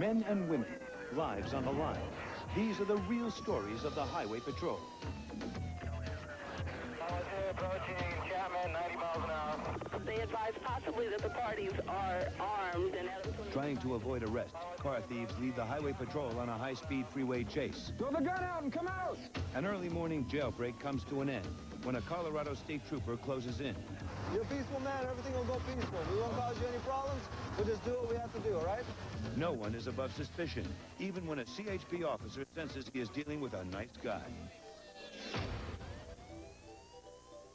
Men and women, lives on the line. These are the real stories of the Highway Patrol. Approaching Chapman, 90 miles an hour. They advise possibly that the parties are armed and Trying to avoid arrest, car thieves lead the Highway Patrol on a high-speed freeway chase. Throw the gun out and come out! An early morning jailbreak comes to an end when a Colorado state trooper closes in. You're a peaceful man, everything will go peaceful. We won't cause you any problems. We'll just do what we have to do, all right? No one is above suspicion, even when a CHP officer senses he is dealing with a nice guy.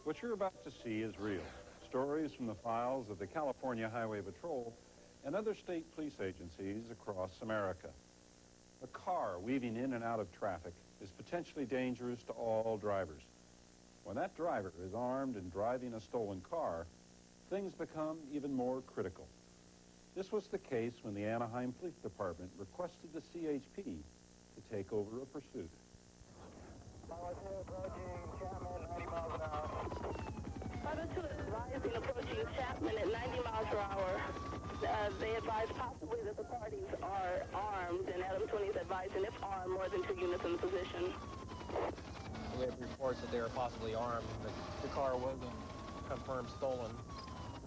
What you're about to see is real. Stories from the files of the California Highway Patrol and other state police agencies across America. A car weaving in and out of traffic is potentially dangerous to all drivers. When that driver is armed and driving a stolen car, things become even more critical. This was the case when the Anaheim Police Department requested the CHP to take over a pursuit. Approaching Chapman, 90 miles an hour. 502 is advising approaching Chapman at 90 miles per hour. They advise possibly that the parties are armed, and Adam 20 is advising if armed, more than 2 units in the position. We have reports that they are possibly armed. The car wasn't confirmed stolen.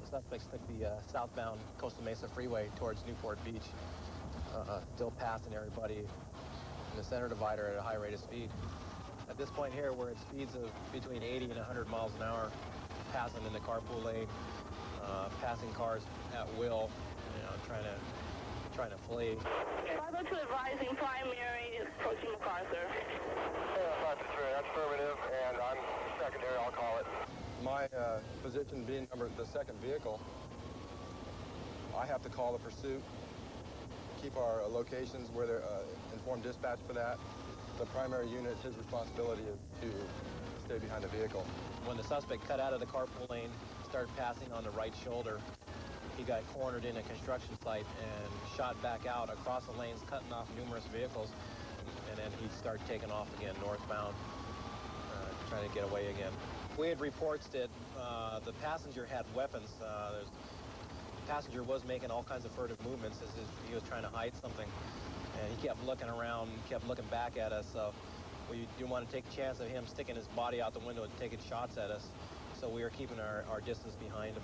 The suspects took the southbound Costa Mesa Freeway towards Newport Beach, still passing everybody in the center divider at a high rate of speed. At this point here, we're at speeds of between 80 and 100 miles an hour, passing in the carpool lane, passing cars at will, trying to flee. 502 advising primary approaching MacArthur. 523, that's affirmative, and I'm secondary, I'll call it. My position being the second vehicle, I have to call the pursuit, keep our locations where they're informed dispatch for that. The primary unit, his responsibility is to stay behind the vehicle. When the suspect cut out of the carpool lane, started passing on the right shoulder, he got cornered in a construction site and shot back out across the lanes, cutting off numerous vehicles, and then he started taking off again northbound, trying to get away again. We had reports that the passenger had weapons. The passenger was making all kinds of furtive movements as if he was trying to hide something. And he kept looking around, kept looking back at us, so we didn't want to take a chance of him sticking his body out the window and taking shots at us. So we were keeping our distance behind him.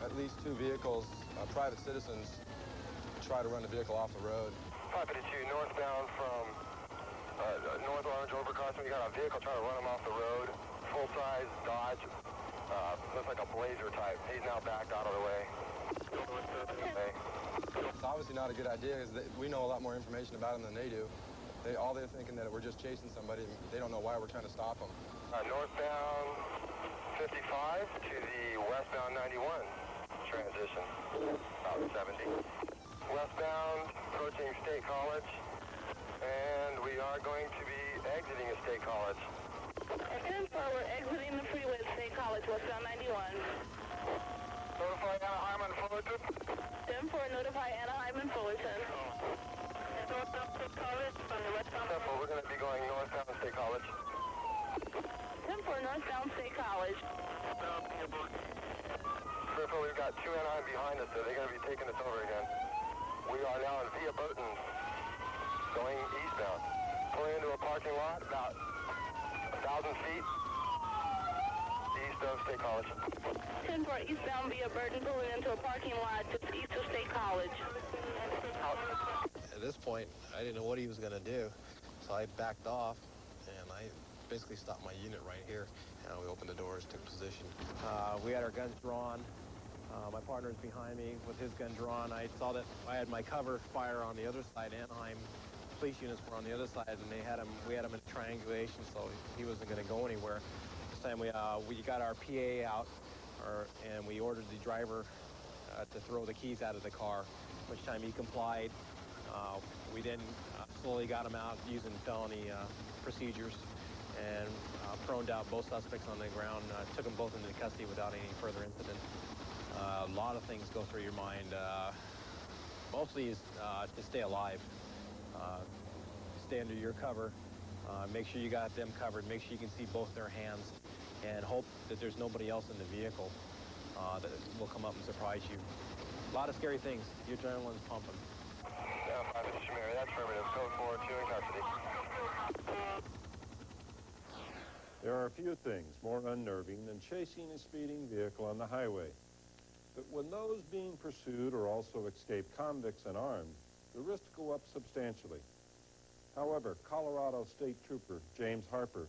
At least 2 vehicles, private citizens, try to run the vehicle off the road. 552, northbound from North Orange overcrossing. We got a vehicle trying to run him off the road. Full-size Dodge, looks like a Blazer type. He's now backed out of the way. It's obviously not a good idea because we know a lot more information about them than they do. All they're thinking that we're just chasing somebody. They don't know why we're trying to stop them. Northbound 55 to the westbound 91 transition, about 70. Westbound approaching State College, and we are going to be exiting a State College. At 10-4, we're exiting the freeway at State College, westbound 91. Notify Anaheim and Fullerton. 10-4, notify Anaheim and Fullerton. Northbound State College, on the westbound. 10-4, we're going to be going northbound State College. 10-4, northbound State College. Careful, we've got 2 Anaheim behind us, so they're going to be taking us over again. We are now in Via Burton, going eastbound. Pulling into a parking lot about 1,000 feet east of State College. 10-4, eastbound via Burton, pulling into a parking lot just east of State College. At this point, I didn't know what he was going to do, so I backed off, and I basically stopped my unit right here. And we opened the doors, took position. We had our guns drawn. My partner's behind me with his gun drawn. I saw that I had my cover fire on the other side. Anaheim police units were on the other side, and we had him in triangulation, so he wasn't going to go anywhere. This time we got our PA out, and we ordered the driver to throw the keys out of the car, which time he complied. We then slowly got him out using felony procedures and proned out both suspects on the ground, took them both into custody without any further incident. A lot of things go through your mind. Mostly is to stay alive. Stay under your cover. Make sure you got them covered. Make sure you can see both their hands, and hope that there's nobody else in the vehicle that will come up and surprise you. A lot of scary things. Your adrenaline's pumping. Yeah, 5-2, Shamir, that's affirmative. Code 4, 2 in custody. There are few things more unnerving than chasing a speeding vehicle on the highway. But when those being pursued are also escaped convicts and armed, the risks go up substantially. However, Colorado State Trooper James Harper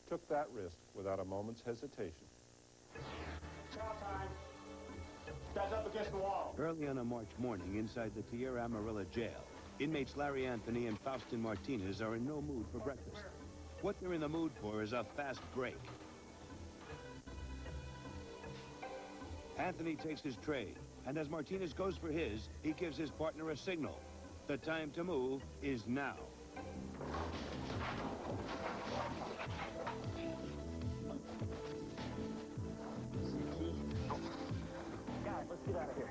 took that risk without a moment's hesitation. Trial time. Guys up against the wall. Early on a March morning inside the Tierra Amarilla jail, inmates Larry Anthony and Faustin Martinez are in no mood for breakfast. What they're in the mood for is a fast break. Anthony takes his tray, and as Martinez goes for his, he gives his partner a signal. The time to move is now. Guys, let's get out of here.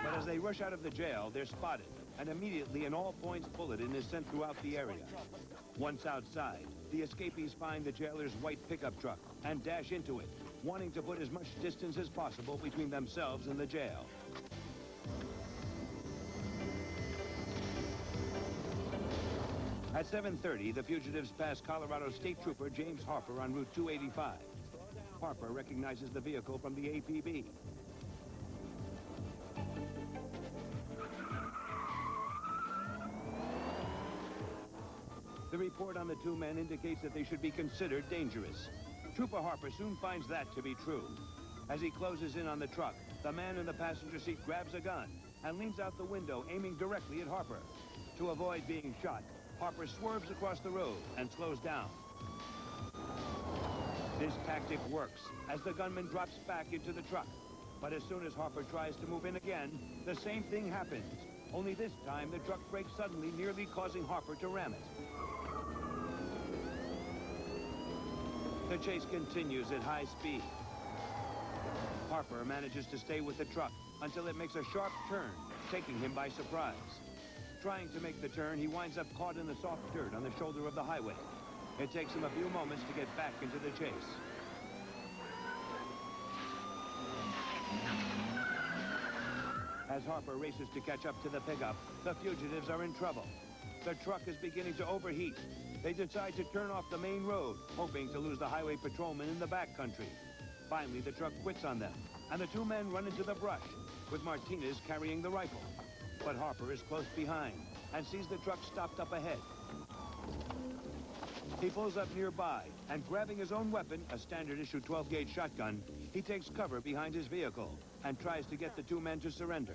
But as they rush out of the jail, they're spotted, and immediately an all-points bulletin is sent throughout the area. Once outside, the escapees find the jailer's white pickup truck and dash into it, wanting to put as much distance as possible between themselves and the jail. At 7:30, the fugitives pass Colorado State Trooper James Harper on Route 285. Harper recognizes the vehicle from the APB. The report on the two men indicates that they should be considered dangerous. Trooper Harper soon finds that to be true. As he closes in on the truck, the man in the passenger seat grabs a gun and leans out the window, aiming directly at Harper. To avoid being shot, Harper swerves across the road and slows down. This tactic works as the gunman drops back into the truck. But as soon as Harper tries to move in again, the same thing happens. Only this time, the truck brakes suddenly, nearly causing Harper to ram it. The chase continues at high speed. Harper manages to stay with the truck until it makes a sharp turn, taking him by surprise. Trying to make the turn, he winds up caught in the soft dirt on the shoulder of the highway. It takes him a few moments to get back into the chase. As Harper races to catch up to the pickup, the fugitives are in trouble. The truck is beginning to overheat. They decide to turn off the main road, hoping to lose the highway patrolman in the backcountry. Finally, the truck quits on them, and the two men run into the brush, with Martinez carrying the rifle. But Harper is close behind and sees the truck stopped up ahead. He pulls up nearby, and grabbing his own weapon, a standard-issue 12-gauge shotgun, he takes cover behind his vehicle and tries to get the two men to surrender.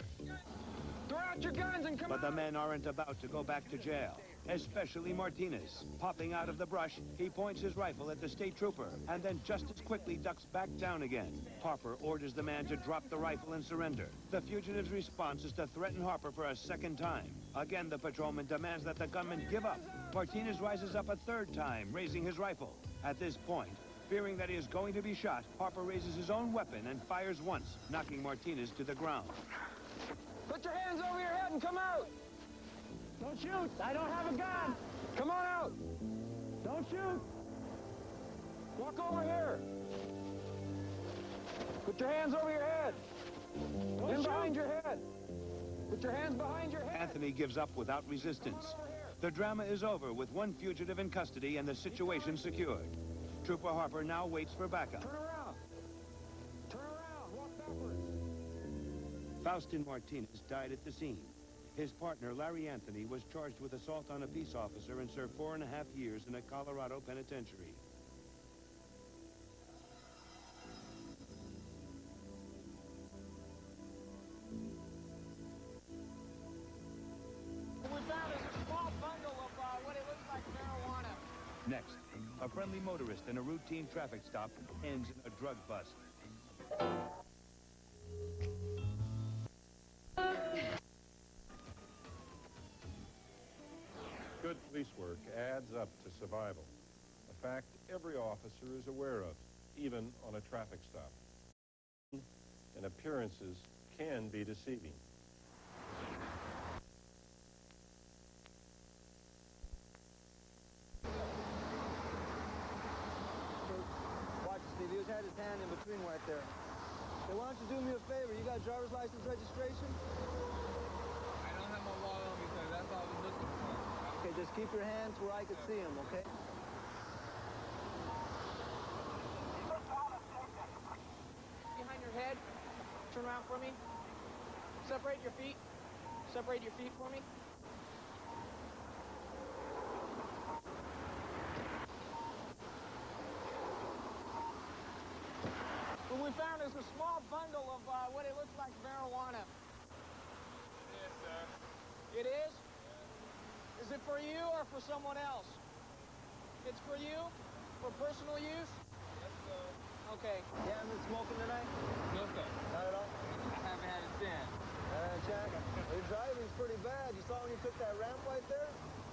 Throw out your guns and come But the men aren't about to go back to jail, especially Martinez. Popping out of the brush, he points his rifle at the state trooper and then just as quickly ducks back down again. Harper orders the man to drop the rifle and surrender. The fugitive's response is to threaten Harper for a second time. Again, the patrolman demands that the gunman give up. Martinez rises up a third time, raising his rifle. At this point, fearing that he is going to be shot, Harper raises his own weapon and fires once, knocking Martinez to the ground. Put your hands over your head and come out! Don't shoot! I don't have a gun! Come on out! Don't shoot! Walk over here! Put your hands over your head! In behind your head! Put your hands behind your head! Anthony gives up without resistance. The drama is over with one fugitive in custody and the situation secured. Trooper Harper now waits for backup. Turn around! Turn around! Walk backwards! Faustin Martinez died at the scene. His partner, Larry Anthony, was charged with assault on a peace officer and served 4.5 years in a Colorado penitentiary. What we found is a small bundle of what it looks like marijuana. Next, a friendly motorist in a routine traffic stop ends in a drug bust. Good police work adds up to survival, a fact every officer is aware of, even on a traffic stop. And appearances can be deceiving. Watch it, Steve. He had his hand in between right there. Hey, why don't you do me a favor? You got driver's license registration? just keep your hands where I can see them, okay? Behind your head. Turn around for me. Separate your feet. Separate your feet for me. What we found is a small bundle of what it looks like marijuana. Yes, sir. It is? Is it for you or for someone else? It's for you? For personal use? Yes, sir. Okay. You haven't been smoking tonight? No, sir. Not at all? I haven't had a sin. Jack, your driving's pretty bad. You saw when you took that ramp right there?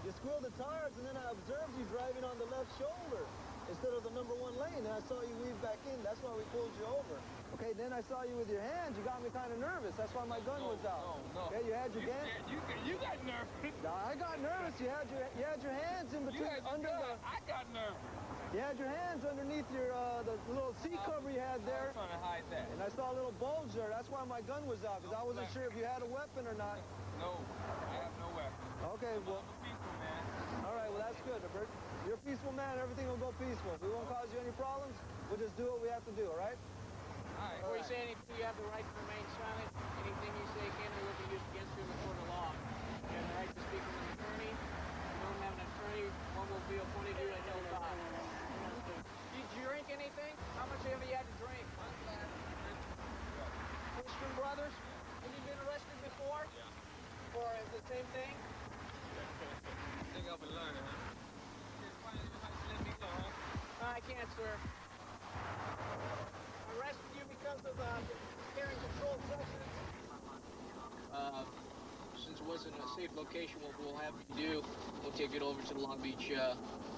You squealed the tires, and then I observed you driving on the left shoulder instead of the number 1 lane, and I saw you weave back in. That's why we pulled you over. Okay, then I saw you with your hands. You got me kind of nervous. That's why my gun was out. No. Okay, you had your gun. You got nervous. No, I got nervous. You had your hands in between, I got nervous. You had your hands underneath your the little seat cover you had there. I'm trying to hide that. And I saw a little bulge there. That's why my gun was out, because I wasn't sure if you had a weapon or not. No, I have no weapon. Okay, well. I'm a peaceful man. All right, well, that's good, Bert. You're a peaceful man. Everything will go peaceful. We won't cause you any problems. We'll just do what we have to do, all right? All right. Before you say anything, you have the right to remain silent. Anything you say can or will be used against you in the court of law. You have the right to speak with an attorney. If you don't have an attorney, one will be appointed you at no cost. Did you drink anything? How much have you had to drink? One glass. Christian Brothers? Have you been arrested before? Yeah. For the same thing? I think I've been learning, huh? Let me go, huh? I can't, sir. Arrested you because of carrying controlled substance. Since it wasn't a safe location, what we'll have you do, we'll take it over to the Long Beach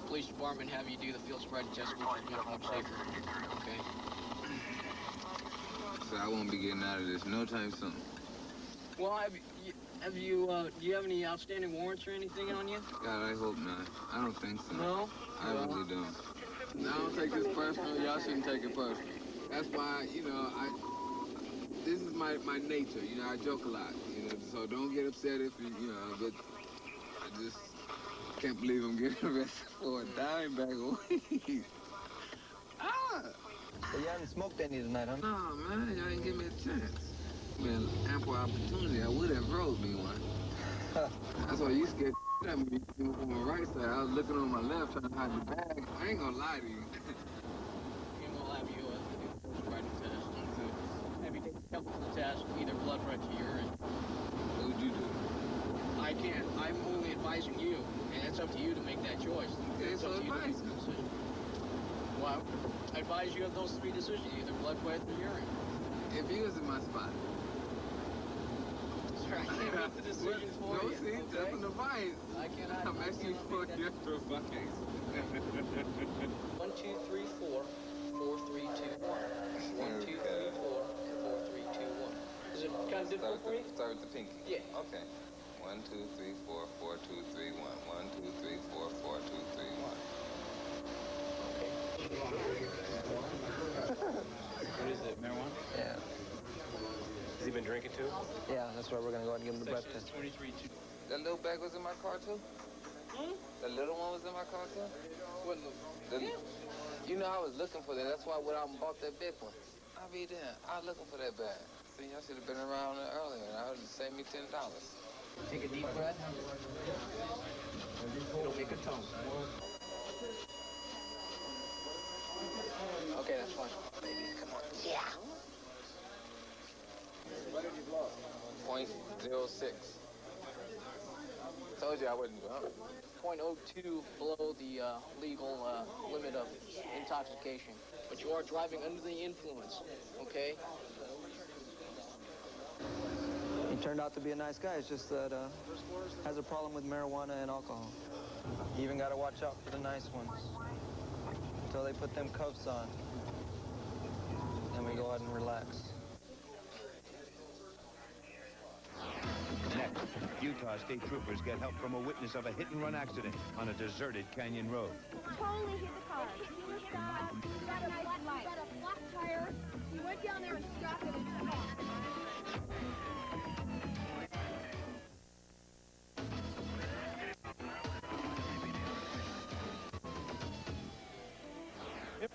Police Department and have you do the field sobriety test, which is much more safer. Okay? So I won't be getting out of this no time soon. Well, do you have any outstanding warrants or anything on you? God, I hope not. I don't think so. No? I really don't. I don't take this personal. Y'all shouldn't take it personal. That's why, this is my nature. I joke a lot, so don't get upset if but I just can't believe I'm getting arrested for a dime bag of weed. So you haven't smoked any tonight, huh? No, man, y'all didn't give me a chance. Man, ample opportunity. I would have rolled me one. That's why you scared at me on my right side. I was looking on my left trying to hide the bag. I ain't gonna lie to you. And we'll have you do the field sobriety test. Have you taken a couple of the tests, either blood or urine? What would you do? I can't. I'm only advising you, and it's up to you to make that choice. Okay, It's so up to you to make advise the me. decision. Well, I advise you of those 3 decisions, either blood, or urine. If you was in my spot. Sir, I can't make the decision for No, you. see, that's an advice. I cannot. I'm asking you for your advice. 1, 2, 3, 4, 4, 3, 2, 1. 1, 2, 3, 4, 4, 3, 2, 1. Is it kind of difficult for you? Start with the pinky. Yeah. Okay. 1, 2, 3, 4, 4, 2, 3, 1. 1, 2, 3, 4, 4, 2, 3, 1. What is it, marijuana? Yeah. Has he been drinking too? Yeah, that's why we're going to go ahead and give him the breath test. 23-2. That little bag was in my car too? The little one was in my car too? What the... You know I was looking for that. That's why I went out and bought that big one. I'll be damned. I was looking for that bag. See, I should have been around there earlier. I would have saved me $10. Take a deep breath. It'll make a tone. Okay, that's fine. Baby, come on. Yeah. .06. Told you I wouldn't go up. 0.02 below the legal limit of intoxication. But you are driving under the influence, okay? He turned out to be a nice guy. It's just that has a problem with marijuana and alcohol. You even got to watch out for the nice ones until they put them cuffs on. Then we go ahead and relax. Next, Utah state troopers get help from a witness of a hit-and-run accident on a deserted canyon road. Totally hit the car. He got a flat tire. He went down there and stopped it and took off.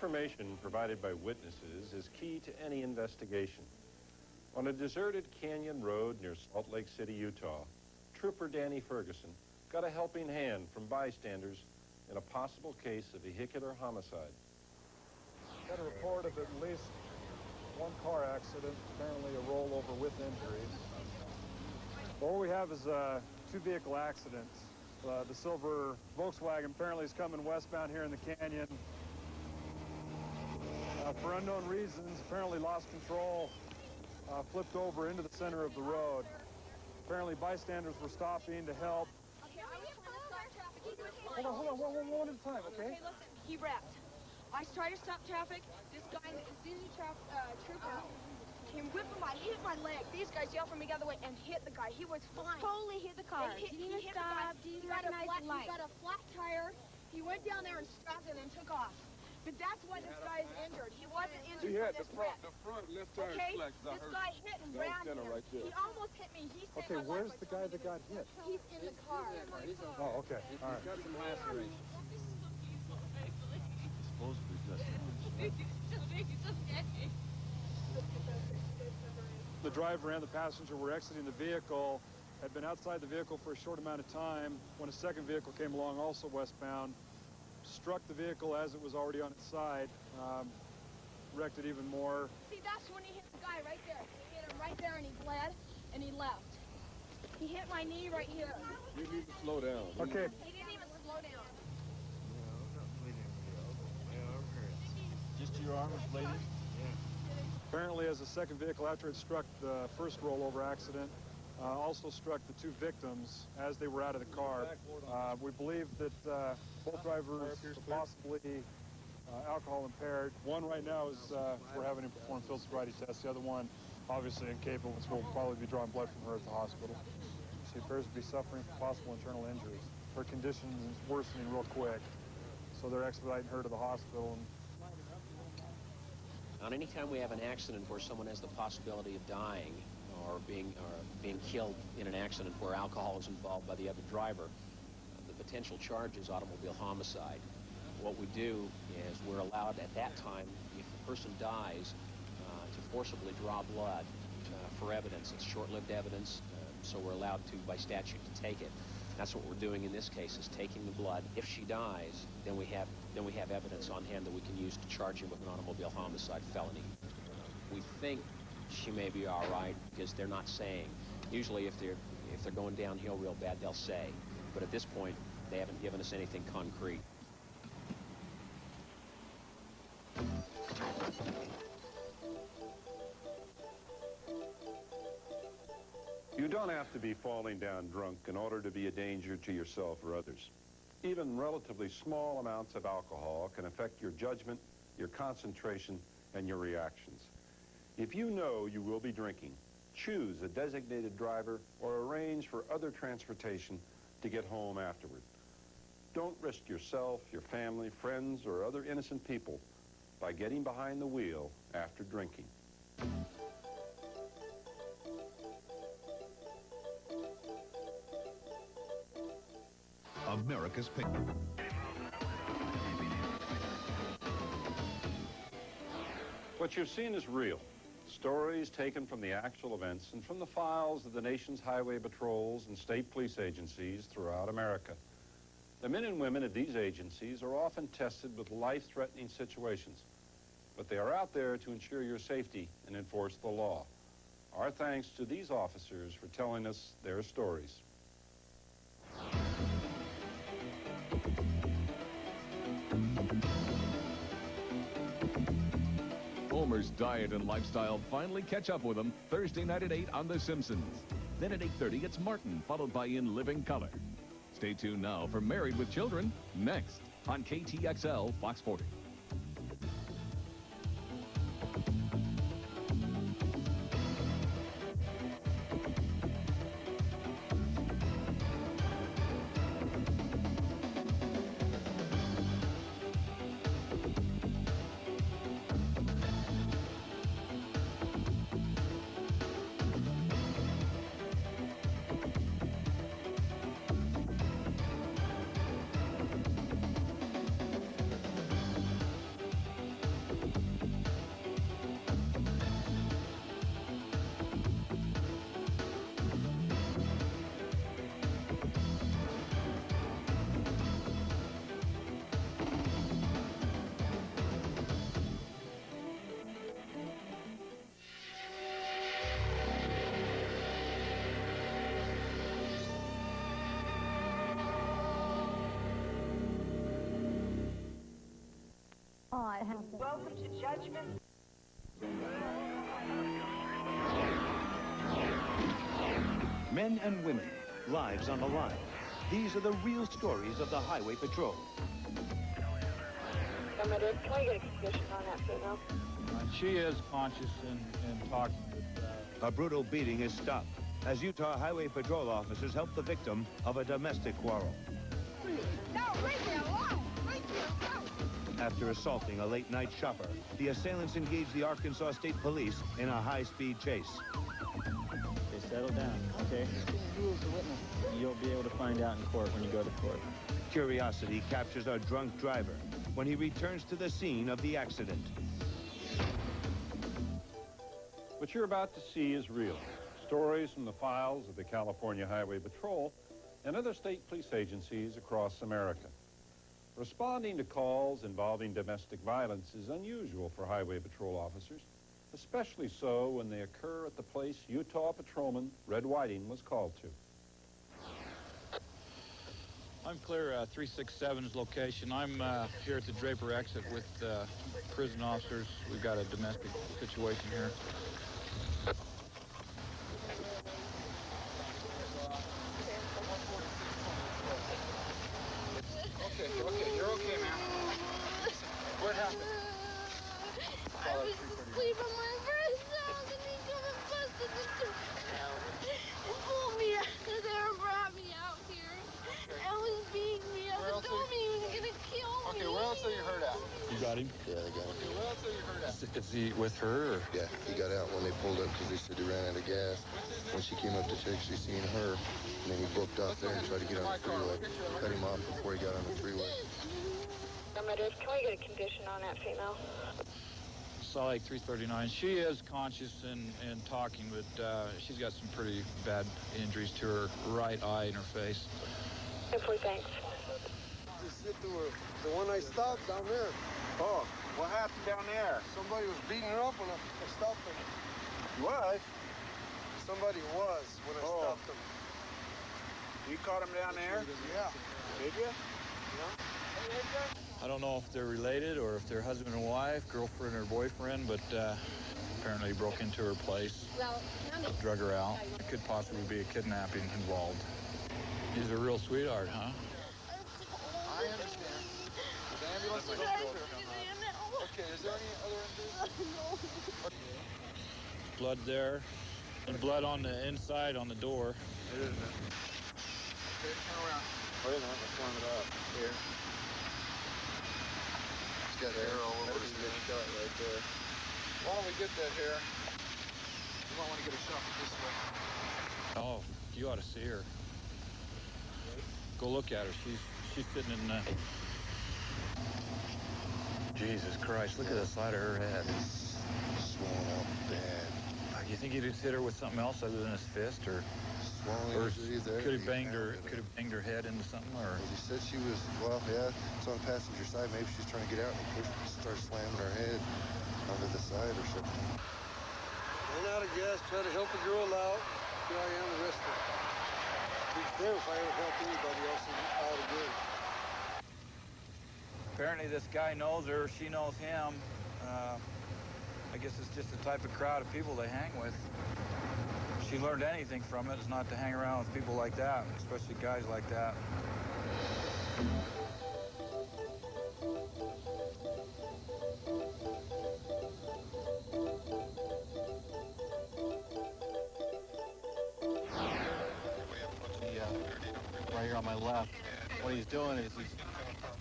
Information provided by witnesses is key to any investigation. On a deserted canyon road near Salt Lake City, Utah, Trooper Danny Ferguson got a helping hand from bystanders in a possible case of vehicular homicide. Got a report of at least one car accident, apparently a rollover with injuries. What we have is a two-vehicle accident. The silver Volkswagen apparently is coming westbound here in the canyon. For unknown reasons, apparently lost control, flipped over into the center of the road. Apparently bystanders were stopping to help. Hold on, one at a time, okay? Okay, listen, he wrapped. I tried to stop traffic. This guy, the trooper, came whipping hit my leg. These guys yelled from the other way and hit the guy. He was fine. Totally hit the car. He hit stop. The guy. He got a flat tire. He went down there and stopped it and took off. But that's why this guy is injured. He wasn't injured from this wreck. The front left tire okay? flat. This guy hit and rammed him. Right there. He almost hit me. He saved Okay, my where's life the guy that got hit? He's in the car. Oh, okay, all right. Got some laceration. Supposedly just. The driver and the passenger were exiting the vehicle, had been outside the vehicle for a short amount of time when a second vehicle came along, also westbound, struck the vehicle as it was already on its side, wrecked it even more. See, that's when he hit the guy right there. He hit him right there and he bled and he left. He hit my knee right here. You need to slow down. Okay. He didn't even slow down. Just your arm was bleeding? Apparently, as a second vehicle, after it struck the first rollover accident, also struck the two victims as they were out of the car. We believe that both drivers were possibly alcohol impaired. One right now is we're having him perform field sobriety tests. The other one, obviously incapable, so we'll probably be drawing blood from her at the hospital. She appears to be suffering from possible internal injuries. Her condition is worsening real quick, so they're expediting her to the hospital. On any time we have an accident where someone has the possibility of dying or being killed in an accident where alcohol is involved by the other driver, the potential charge is automobile homicide. What we do is we're allowed at that time, if the person dies, to forcibly draw blood for evidence. It's short-lived evidence, so we're allowed to, by statute, to take it. That's what we're doing in this case, is taking the blood. If she dies, then we have evidence on hand that we can use to charge him with an automobile homicide felony. We think she may be all right because they're not saying. Usually if they're going downhill real bad, they'll say. But at this point, they haven't given us anything concrete. You don't have to be falling down drunk in order to be a danger to yourself or others. Even relatively small amounts of alcohol can affect your judgment, your concentration, and your reactions. If you know you will be drinking, choose a designated driver or arrange for other transportation to get home afterward. Don't risk yourself, your family, friends, or other innocent people by getting behind the wheel after drinking. America's pick. What you've seen is real. Stories taken from the actual events and from the files of the nation's highway patrols and state police agencies throughout America. The men and women at these agencies are often tested with life-threatening situations, but they are out there to ensure your safety and enforce the law. Our thanks to these officers for telling us their stories. Homer's diet and lifestyle finally catch up with him Thursday night at 8 on The Simpsons. Then at 8:30, it's Martin, followed by In Living Color. Stay tuned now for Married with Children, next on KTXL Fox 40. saw it happen. Welcome to Judgment. Men and women, lives on the line. These are the real stories of the Highway Patrol. Can we get a condition on that female? She is conscious and talking with... A brutal beating is stopped as Utah Highway Patrol officers help the victim of a domestic quarrel. No, leave me alone! Leave me alone! After assaulting a late-night shopper, the assailants engaged the Arkansas State Police in a high-speed chase. Okay, settle down, okay? Who is the witness? You'll be able to find out in court when you go to court. Curiosity captures a drunk driver when he returns to the scene of the accident. What you're about to see is real. Stories from the files of the California Highway Patrol and other state police agencies across America. Responding to calls involving domestic violence is unusual for Highway Patrol officers, especially so when they occur at the place Utah Patrolman Red Whiting was called to. I'm clear 367's location. I'm here at the Draper exit with prison officers. We've got a domestic situation here. Okay, you're okay, man. What happened? I was asleep on my first house and he came and busted the door down and pulled me out of there and brought me out here. And was beating me up and told me he was gonna kill me. Okay, where else are you hurt at? You got him? Yeah, they got him. Okay, where else are you hurt at? Is he with her? Or? Yeah, he got out when they pulled up because they said he ran out of gas. When she came up to check, she seen her, and then he booked off there and tried to get on the freeway. Cut him off before he got on the freeway. Can we get a condition on that female? Salt Lake 339. She is conscious and talking, but she's got some pretty bad injuries to her right eye and her face. Simply thanks. Just hit the one I stopped down there. Oh, what happened down there? Somebody was beating her up when I stopped them. What? Somebody was when I stopped them. You caught him down there? Yeah. Did you? I don't know if they're related or if they're husband and wife, girlfriend or boyfriend, but apparently he broke into her place, drug her out. There could possibly be a kidnapping involved. He's a real sweetheart, huh? I understand. The ambulance is okay, is there any other injuries? Blood there, and blood on the inside on the door. It is. Okay, turn around. Wait a minute, let's warm it up. Here. He's got hair all over his neck. Shot right there. Why don't we get that hair? You might want to get a shot this way. Oh, you ought to see her. Go look at her. She's sitting in the... Jesus Christ, look at the side of her head. It's swollen up bad. You think he'd hit her with something else other than his fist, or could he banged her head into something, or? He said she was, well, yeah, it's on the passenger side. Maybe she's trying to get out and start slamming her head onto the side or something. Ran out of gas, try to help a girl out. Here I am arrested. Be fair if I ever help anybody else out again. Apparently this guy knows her, she knows him. I guess it's just the type of crowd of people they hang with. If she learned anything from it, it's not to hang around with people like that, especially guys like that. Right here on my left. What he's doing is he's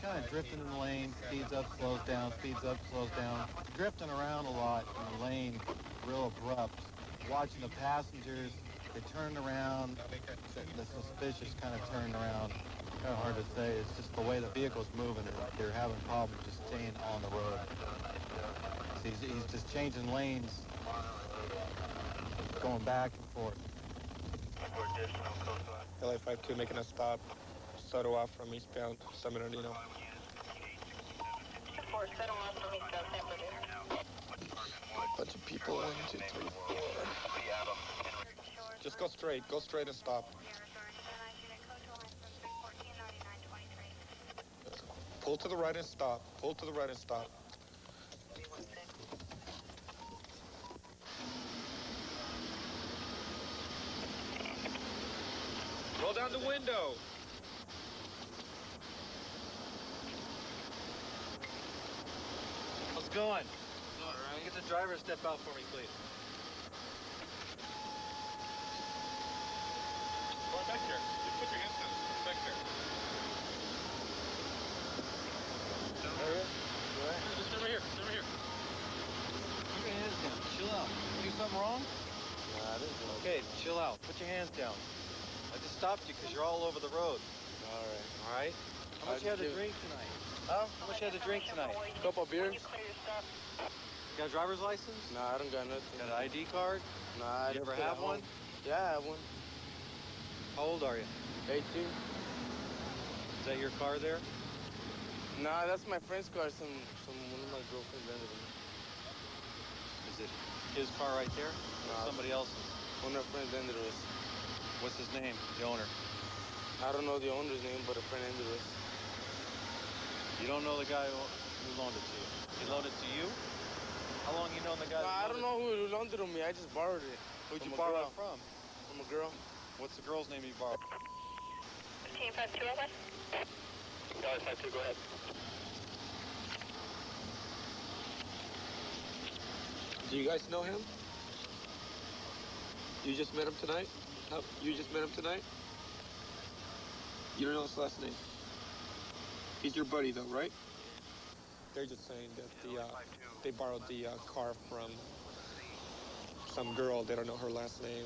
kind of drifting in the lane, speeds up, slows down, speeds up, slows down. Drifting around a lot in the lane, real abrupt. Watching the passengers, they turn around, the suspicious kind of turn around. Kind of hard to say, it's just the way the vehicle's moving, they're having problems just staying on the road. So he's just changing lanes, going back and forth. LA52 making a stop, settle off from eastbound San Bernardino. Bunch of people, 1, 2, 3, 4. Just go straight and stop. Pull to the right and stop, pull to the right and stop. on the window. How's it going? All right. Get the driver to step out for me, please. Go back there. Just put your hands down. Back there. Down here? Just over here. Over here. Put your hands down. Chill out. Do something wrong? Nah, I didn't do it. Okay, chill out. Put your hands down. I just stopped you because you're all over the road. All right. All right? How much you had to drink tonight? Huh? How much you had to drink tonight? A couple of beers. Got a driver's license? Nah, I don't got nothing. Got an ID card? Nah, I You ever just have at one? home. Yeah, I have one. How old are you? 18. Is that your car there? Nah, that's my friend's car. One of my girlfriends rented it. Is it his car right there? Nah. Or somebody else's? One of my friends rented it. What's his name? The owner? I don't know the owner's name, but a friend rented it. You don't know the guy who loaned it to you? He loaned it to you? How long you known the guy? Nah, I don't know who loaned it to me. I just borrowed it. Who'd you borrow it from? From a girl. What's the girl's name you borrowed? 1552 over. Guys, 52, go ahead. Do you guys know him? You just met him tonight? You just met him tonight? You don't know his last name? He's your buddy, though, right? They're just saying that they borrowed the car from some girl. They don't know her last name,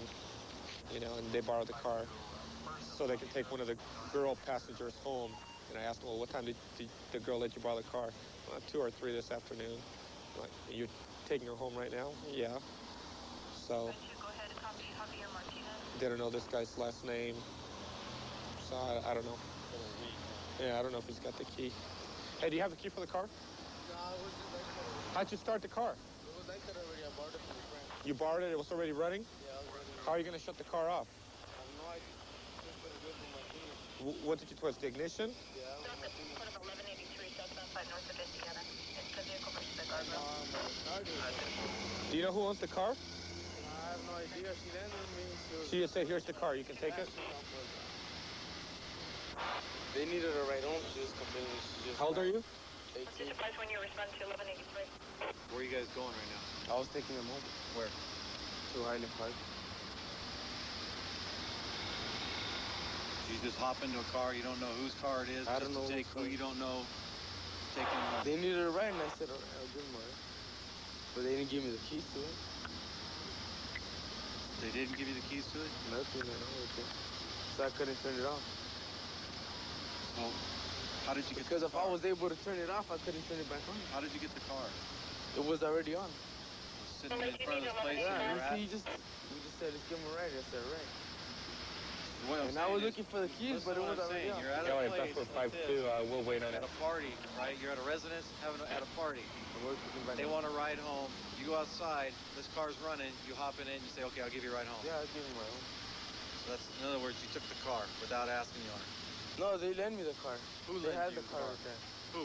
you know, and they borrowed the car so they can take one of the girl passengers home. And I asked them, well, what time did the girl let you borrow the car? 2 or 3 this afternoon. Like, you're taking her home right now? Yeah. So they don't know this guy's last name. So I don't know. Yeah, I don't know if he's got the key. Hey, do you have the key for the car? No, it was just like that. How'd you start the car? It was like that already. I borrowed it from a friend. You borrowed it? It was already running? Yeah, I was running. How are you going to shut the car off? I have no idea. Just put it with my finger. What did you twist? The ignition? Yeah, with my finger. Code of 1183, southbound north of Indiana. It's the vehicle versus the guard Do you know who owns the car? I have no idea. She landed me. She just said, here's the car. You can take it? They needed her right home. She just complaining. How old are you? 18. when you respond to 1183. Where are you guys going right now? I was taking them home. Where? To Highland Park. You just hop into a car, you don't know whose car it is, I just don't know to take who you don't know, take them home. They needed a ride, and I said, all right, I'll give them a ride. But they didn't give me the keys to it. They didn't give you the keys to it? Nothing at all. So I couldn't turn it off. Well, how did you get Because the if car? I was able to turn it off, I couldn't turn it back on. How did you get the car? It was already on. It was sitting in front of this place Yeah, where you you're at? see, we just said, let's give him a ride. I said, right. What I'm And I was saying looking for the keys, but it was already on. You're at Yeah, a if place that's for like 5'2", this, we'll wait on at it. a party, right? You're at a residence at a party. They want to ride home. You go outside. This car's running. You hop in it and you say, okay, I'll give you a ride home. Yeah, I'll give him a ride home. So that's, in other words, you took the car without asking the owner. No, they lent me the car. Who They lent had you the car right there. Who?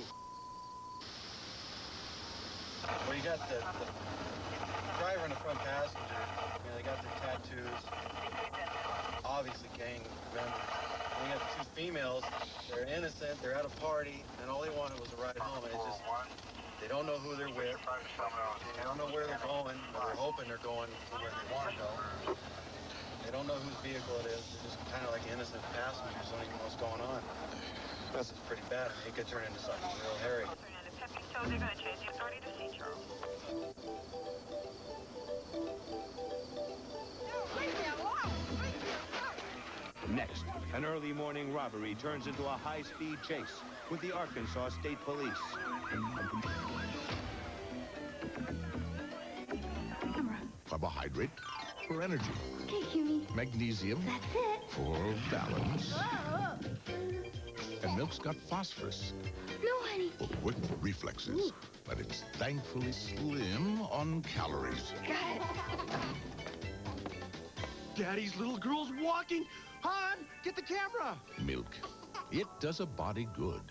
Well, you got the driver and the front passenger. You know, they got their tattoos. Obviously gang members. And you got the 2 females. They're innocent. They're at a party, and all they wanted was a ride home. And it's just, they don't know who they're with. They don't know where they're going. Or they're hoping they're going to where they want to go. They don't know whose vehicle it is. They're just kind of like innocent passengers. Don't even know what's going on. This is pretty bad. It could turn into something real hairy. So they're going to chase the authority to see Charles. Next, an early morning robbery turns into a high-speed chase with the Arkansas State Police. Carbohydrate for energy. Okay, Huey. Magnesium That's it. for balance. Whoa. And milk's got phosphorus No, honey. for quick reflexes. But it's thankfully slim on calories. Got it. Daddy's little girl's walking. Hon, get the camera. Milk. It does a body good.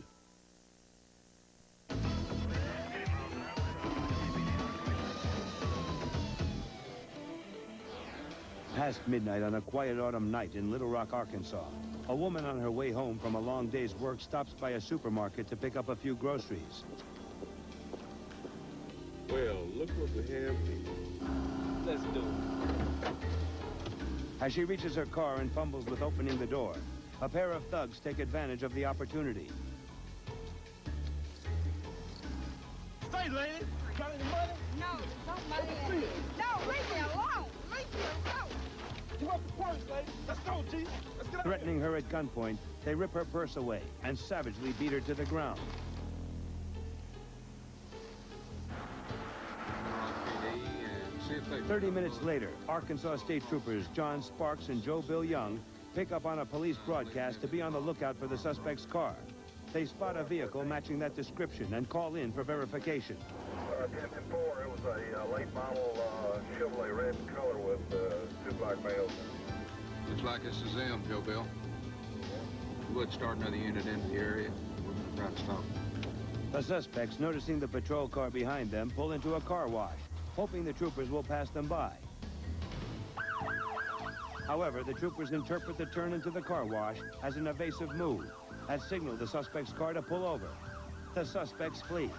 Past midnight on a quiet autumn night in Little Rock, Arkansas, A woman on her way home from a long day's work stops by a supermarket to pick up a few groceries. Well, look what we have here. Let's do it. As she reaches her car and fumbles with opening the door, a pair of thugs take advantage of the opportunity. Say, lady, got any money? No, there's no money in it. No, leave me alone. Leave me alone. You want the purse, lady? Let's go, G. Let's get Threatening her at gunpoint, they rip her purse away and savagely beat her to the ground. And 30 minutes later, Arkansas State Troopers John Sparks and Joe Bill Young pick up on a police broadcast to be on the lookout for the suspect's car. They spot a vehicle matching that description and call in for verification. 10-4, it was a late model Chevrolet red in color with 2 black males. looks like this is them, Joe Bill. We would start another unit into the area. We're going to try to stop them. The suspects, noticing the patrol car behind them, pull into a car wash, hoping the troopers will pass them by. However, the troopers interpret the turn into the car wash as an evasive move and signal the suspect's car to pull over. The suspects flee.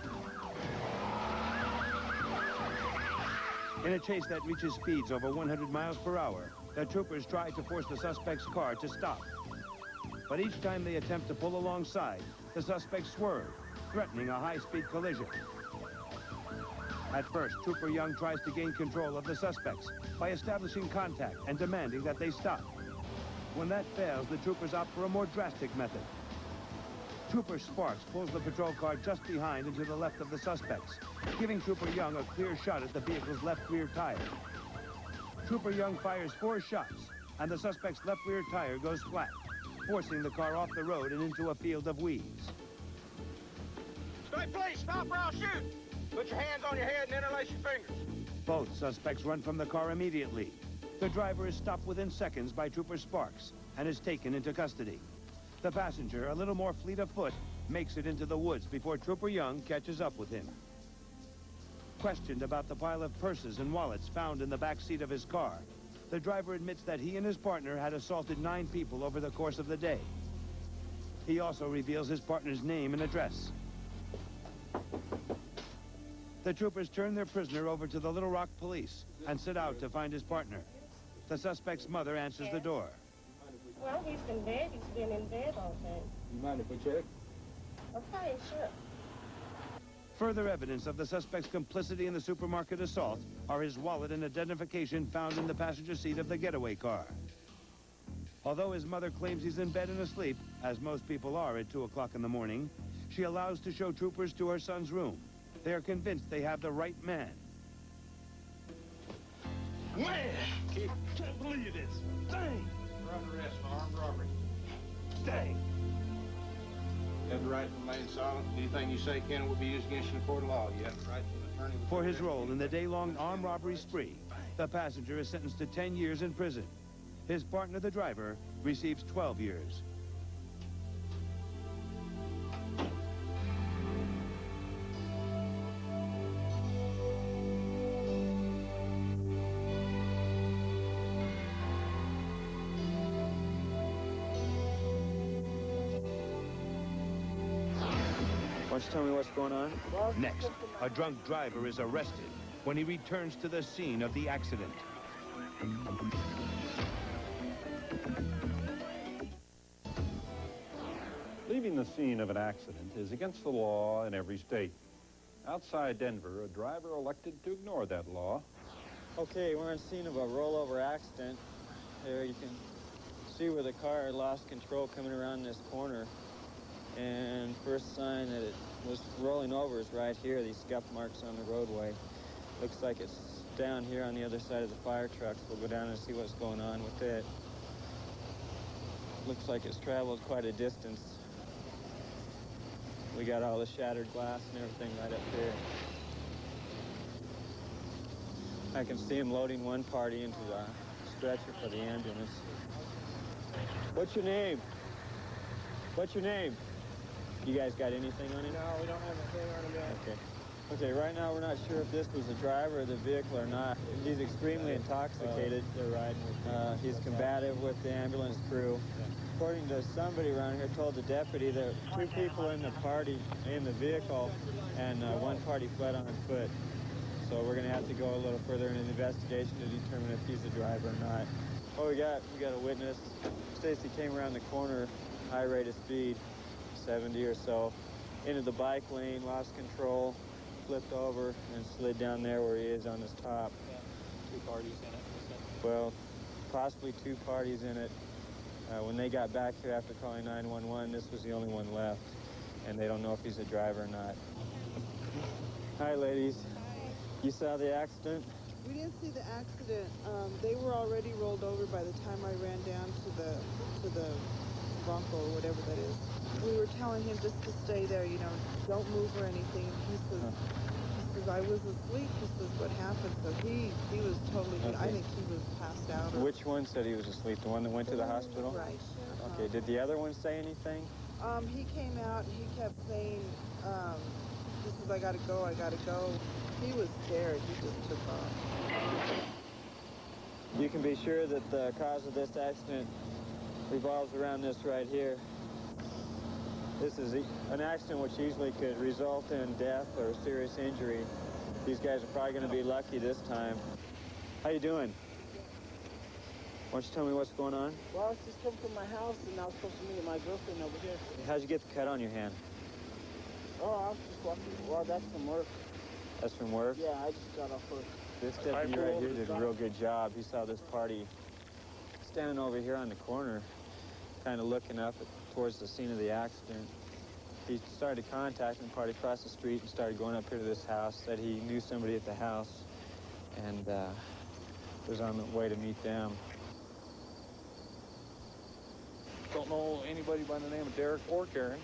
In a chase that reaches speeds over 100 miles per hour, the troopers try to force the suspect's car to stop. But each time they attempt to pull alongside, the suspects swerve, threatening a high-speed collision. At first, Trooper Young tries to gain control of the suspects by establishing contact and demanding that they stop. When that fails, the troopers opt for a more drastic method. Trooper Sparks pulls the patrol car just behind and to the left of the suspects, giving Trooper Young a clear shot at the vehicle's left rear tire. Trooper Young fires 4 shots, and the suspect's left rear tire goes flat, forcing the car off the road and into a field of weeds. Stay, please. Stop or I'll shoot. Put your hands on your head and interlace your fingers. Both suspects run from the car immediately. The driver is stopped within seconds by Trooper Sparks and is taken into custody. The passenger, a little more fleet of foot, makes it into the woods before Trooper Young catches up with him. Questioned about the pile of purses and wallets found in the back seat of his car, the driver admits that he and his partner had assaulted 9 people over the course of the day. He also reveals his partner's name and address. The troopers turn their prisoner over to the Little Rock police and set out to find his partner. The suspect's mother answers the door. Well, he's in bed. He's been in bed all day. You mind if we check? Okay, sure. Further evidence of the suspect's complicity in the supermarket assault are his wallet and identification found in the passenger seat of the getaway car. Although his mother claims he's in bed and asleep, as most people are at 2 o'clock in the morning, she allows to show troopers to her son's room. They are convinced they have the right man. Man, can't believe this. Dang. We're under arrest for armed robbery. Dang. You have the right to remain silent. Anything you say can and will be used against you in a court of law. You have the right to an attorney. For his role in the day-long armed robbery spree, the passenger is sentenced to 10 years in prison. His partner, the driver, receives 12 years. Why don't you tell me what's going on? Next, a drunk driver is arrested when he returns to the scene of the accident. Leaving the scene of an accident is against the law in every state. Outside Denver, a driver elected to ignore that law. Okay, we're on the scene of a rollover accident. There you can see where the car lost control coming around this corner. And first sign that it was rolling over is right here, these scuff marks on the roadway. Looks like it's down here on the other side of the fire trucks. We'll go down and see what's going on with it. Looks like it's traveled quite a distance. We got all the shattered glass and everything right up there. I can see him loading one party into the stretcher for the ambulance. What's your name? What's your name? You guys got anything on him? No, we don't have anything on him yet. Okay. Okay, right now we're not sure if this was the driver of the vehicle or not. He's extremely intoxicated. They're riding with He's combative with the ambulance crew. According to somebody around here told the deputy that 2 people in the party, in the vehicle, and 1 party fled on foot. So we're gonna have to go a little further into the investigation to determine if he's the driver or not. Oh, we got a witness. Stacy came around the corner, high rate of speed, 70 or so, into the bike lane, lost control, flipped over, and slid down there where he is on his top. 2 parties in it. Well, possibly 2 parties in it. When they got back here after calling 911, this was the only one left, and they don't know if he's a driver or not. Hi, ladies. Hi. You saw the accident? We didn't see the accident. They were already rolled over by the time I ran down to the Bronco or whatever that is. We were telling him just to stay there, you know, don't move or anything. He says, I was asleep. He says, what happened? So he was totally, Okay. I think he was passed out. Which one said he was asleep? The one that went to the hospital? Right. Okay, did the other one say anything? He came out and he kept saying, he says, I gotta go, I gotta go. He was scared. He just took off. You can be sure that the cause of this accident revolves around this right here. This is an accident which easily could result in death or serious injury. These guys are probably going to be lucky this time. How you doing? Why don't you tell me what's going on? Well, I was just coming from my house, and I was supposed to meet my girlfriend over here. How'd you get the cut on your hand? Oh, I was just walking. Well, that's from work. That's from work? Yeah, I just got off work. This deputy right here did a real good job. He saw this party standing over here on the corner, kind of looking up towards the scene of the accident. He started contacting the party across the street and started going up here to this house, said he knew somebody at the house, and was on the way to meet them. Don't know anybody by the name of Derek or Karen.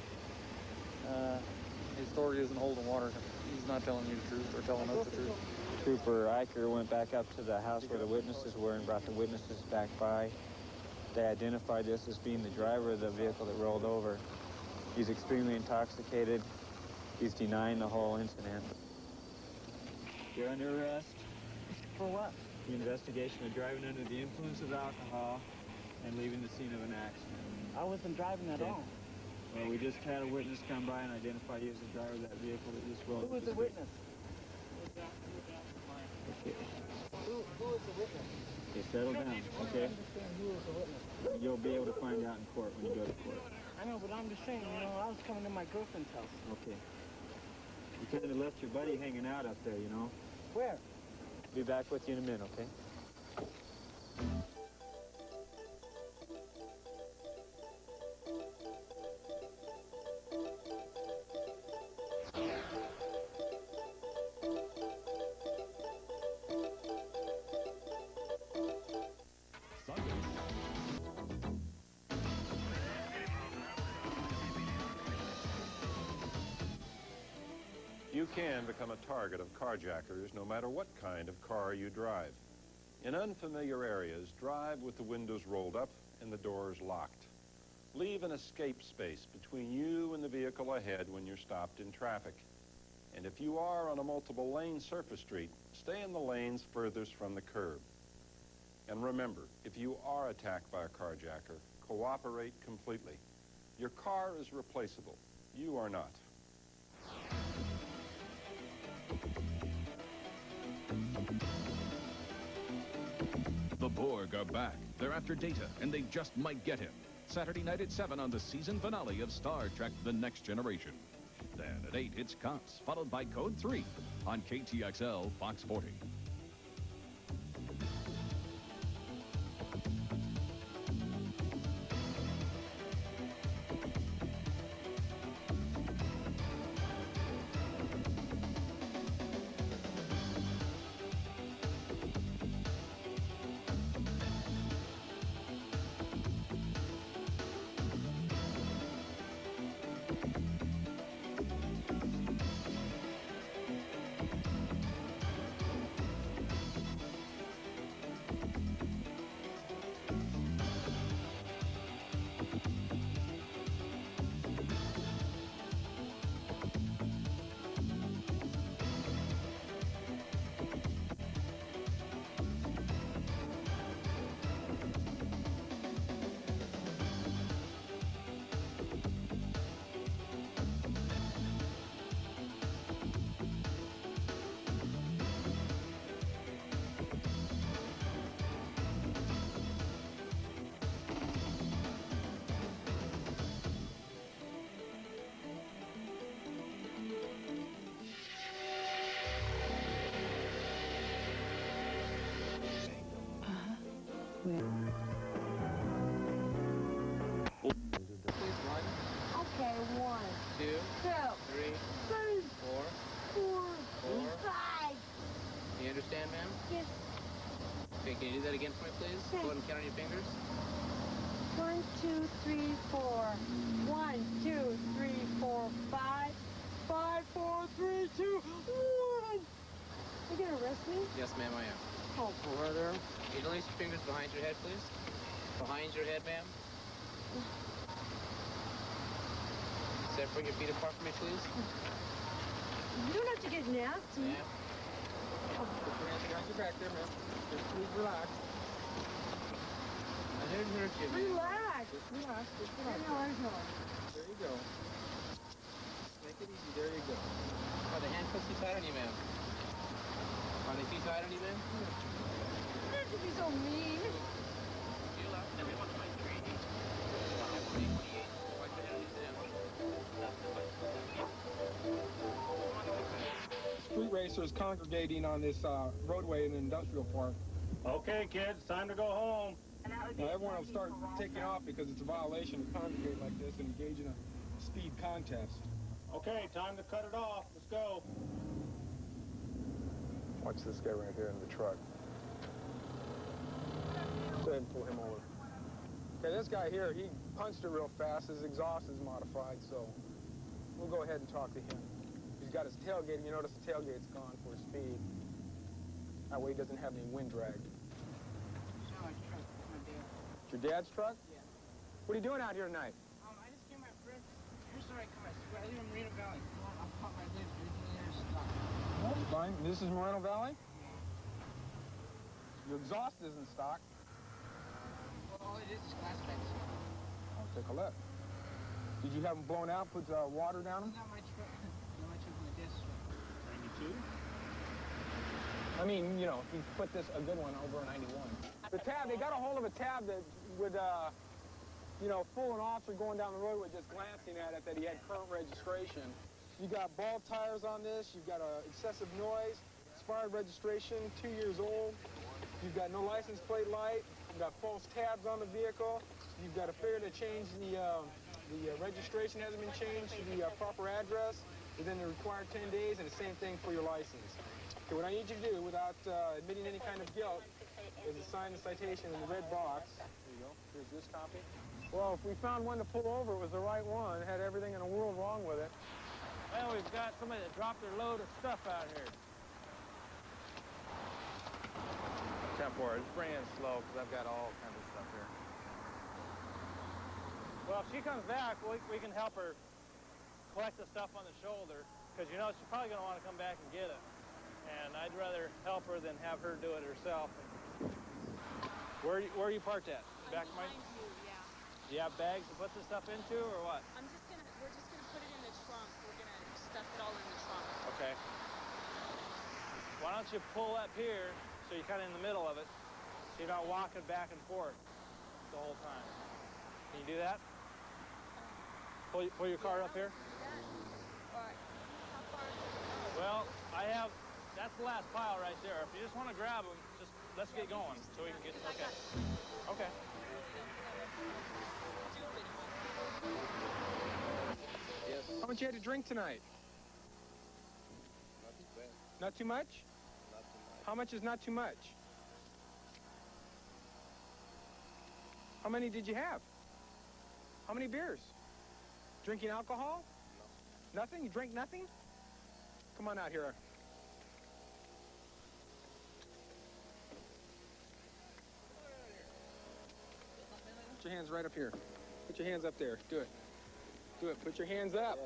His story isn't holding water. He's not telling you the truth or telling us the truth. Trooper Eicher went back up to the house where the witnesses were and brought the witnesses back by. They identified this as being the driver of the vehicle that rolled over. He's extremely intoxicated. He's denying the whole incident. You're under arrest. For what? The investigation of driving under the influence of alcohol and leaving the scene of an accident. I wasn't driving at all. Well, we just had a witness come by and identify you as the driver of that vehicle that just rolled. Who was the witness? Okay. Who was the witness? Okay, settle down, okay? Who was the witness? You'll be able to find out in court when you go to court. I know, but I'm just saying, you know, I was coming to my girlfriend's house. Okay. You kind of left your buddy hanging out up there, you know? Where? Be back with you in a minute, okay? You can become a target of carjackers no matter what kind of car you drive. In unfamiliar areas, drive with the windows rolled up and the doors locked. Leave an escape space between you and the vehicle ahead when you're stopped in traffic. And if you are on a multiple lane surface street, stay in the lanes furthest from the curb. And remember, if you are attacked by a carjacker, cooperate completely. Your car is replaceable. You are not. The Borg are back. They're after Data, and they just might get him. Saturday night at 7 on the season finale of Star Trek The Next Generation. Then at 8, it's Cops, followed by Code 3 on KTXL Fox 40. Okay, 1, 2, 2, 3, 4, 4. 5. You understand, ma'am? Yes. Okay, can you do that again for me, please? Go ahead and count on your fingers. 1, 2, 3, 4. 1, 2, 3, 4, 5. 5, 4, 3, 2, 1. You gonna arrest me? Yes, ma'am, I am. Oh, brother. Can you release your fingers behind your head, please? Behind your head, ma'am. Separate your feet apart from me, please. You don't have to get nasty. Yeah. Put your hands behind your back there, man. Just please relax. I didn't hurt you, man. Relax. Just relax. Just relax. Relax. There you go. Make it easy. There you go. Are the handcuffs too tight on you, ma'am? Are they too tight on you, ma'am? You don't have to be so mean. Feel out. Then we want 23. 28. Watch your head on these down. Street racers congregating on this roadway in the industrial park. Okay, kids, time to go home. Now everyone will start taking off because it's a violation to congregate like this and engage in a speed contest. Okay, time to cut it off. Let's go. Watch this guy right here in the truck. Go ahead and pull him over. Okay, this guy here, he punched it real fast. His exhaust is modified, so we'll go ahead and talk to him. He's got his tailgate. You notice the tailgate's gone for speed. That way he doesn't have any wind drag. It's your dad's truck? Yeah. What are you doing out here tonight? I just came my friend. Here's where I come. I live in Moreno Valley. I caught my lips drinking there stock. Fine. This is Moreno Valley? Your exhaust isn't stock. Well, all it is glass bags. I'll take a look. Did you have them blown out, put water down them? Not my truck. Not my truck on the desk. 92? I mean, you know, he put a good one over a 91. The tab, they got a hold of a tab that would, you know, fool an officer going down the road with just glancing at it that he had current registration. You got bald tires on this, you've got excessive noise, expired registration, 2 years old. You've got no license plate light, you've got false tabs on the vehicle, you've got a failure to change the registration hasn't been changed to the proper address within the required 10 days, and the same thing for your license. Okay, what I need you to do, without admitting any kind of guilt, is to sign the citation in the red box. There you go. Here's this copy. Well, if we found one to pull over, it was the right one. It had everything in the world wrong with it. Well, we've got somebody that dropped their load of stuff out here. 10-4, just bring it in slow, because I've got all kinds of stuff here. Well, if she comes back, we can help her collect the stuff on the shoulder, because, you know, she's probably going to want to come back and get it. And I'd rather help her than have her do it herself. Where are you parked at? Back of my... Yeah. Do you have bags to put the stuff into, or what? We're just gonna put it in the trunk. We're gonna stuff it all in the trunk. Okay. Why don't you pull up here, so you're kind of in the middle of it, so you're not walking back and forth the whole time. Can you do that? Pull your car up here. Well, that's the last pile right there. If you just want to grab them, just let's get going so we can get, okay. Okay. Yes. How much you had to drink tonight? Not too much? Not too much. How much is not too much? How many did you have? How many beers? Drinking alcohol? No. Nothing? You drank nothing? Come on out here. Put your hands right up here. Put your hands up there. Do it. Do it. Put your hands up.